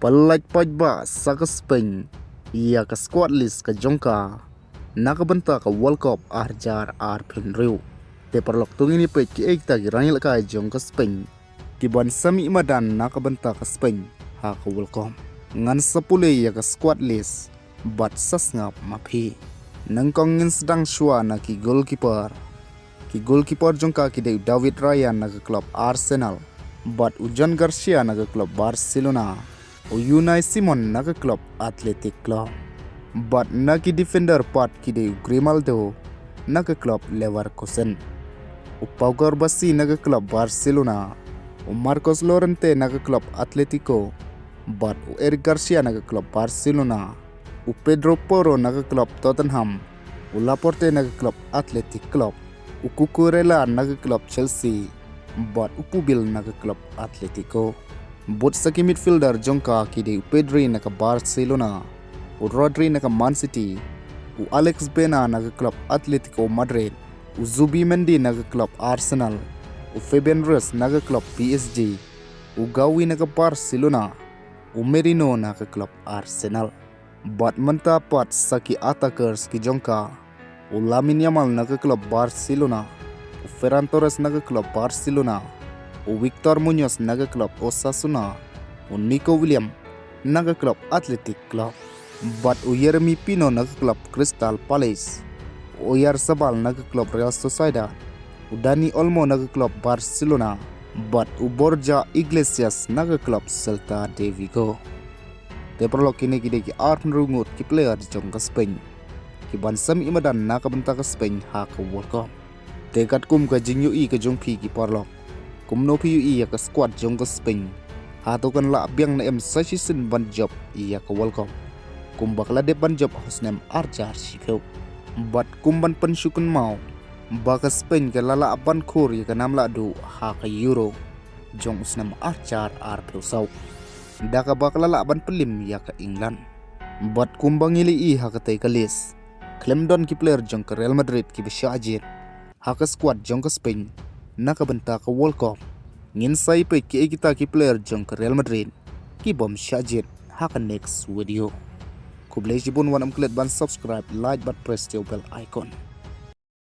paitbah saka Spain iaka squad list ka jongka nakabenta ka World Cup arjar Pynmih te perlok tungini pe ki ekta ki rangil ka jongka Spain ki ban sami madan nakabenta ka Spain ha ka World Cup ngan sapule iaka squad list bat sasngap mapi nangkong ngin sedang shua na ki goalkeeper jongka ki de David Ryan na ka klub Arsenal bat Ujan Garcia na ka klub Barcelona o Unai Simon na ka klub Athletic Club but na ki defender part ki de Grimaldo na ka klub Leverkusen o Pau Basi na ka klub Barcelona o Marcos Llorente na ka klub Atletico but o Eric Garcia na ka klub Barcelona o Pedro Porro na ka klub Tottenham o Laporte na ka klub Athletic Club o Cucurella na ka klub Chelsea but o Pubil na ka klub Atletico bot sa ki midfielder jongka ki de Pedri na ka Barcelona o Rodri na ka Man City o Alex Bena na ka klub Atletico Madrid o Zubimendi na ka klub Arsenal o Fabian Ruiz na ka klub PSG o Gawi na ka Barcelona o Merino na ka klub Arsenal but mantapat sa ki attackers ki jongka o Lamine Yamal na ka klub Barcelona o Ferran Torres na ka klub Barcelona o Victor Munoz na ka klub Osasuna o Nico Williams na ka klub Athletic Club but o Yeremy Pino na ka klub Crystal Palace o Oyarzabal na ka klub Real Sociedad o Dani Olmo na ka klub Barcelona but o Borja Iglesias na ka klub Celta de Vigo te perlo kini ki rungut ki player jong ka Spain ki bansam imadan na ka benta ka Spain ha ka World Cup te kat kum ka jingyu i ka jong pi ki perlo kum no pi i ka squad jong ka Spain ha to kan la biang na season ban job i ka World Cup kum bakla de ban job hosnem arjar shikau but kum ban pensukun mau baka Spain ka lala ban khur i ka namla du ha ka Euro jong usnem arjar sau daka bakla la ban pelim ya ka England but kum bangili i ha ka te ka list Clemdon ki player jong ka Real Madrid ki bisyajir ha ka squad jong ka Spain nakabenta ka World Cup ngin sai pe ki kita ki player jong ka Real Madrid ki bom syajir ha ka next video kublai jibun wanam klet ban subscribe like but press the bell icon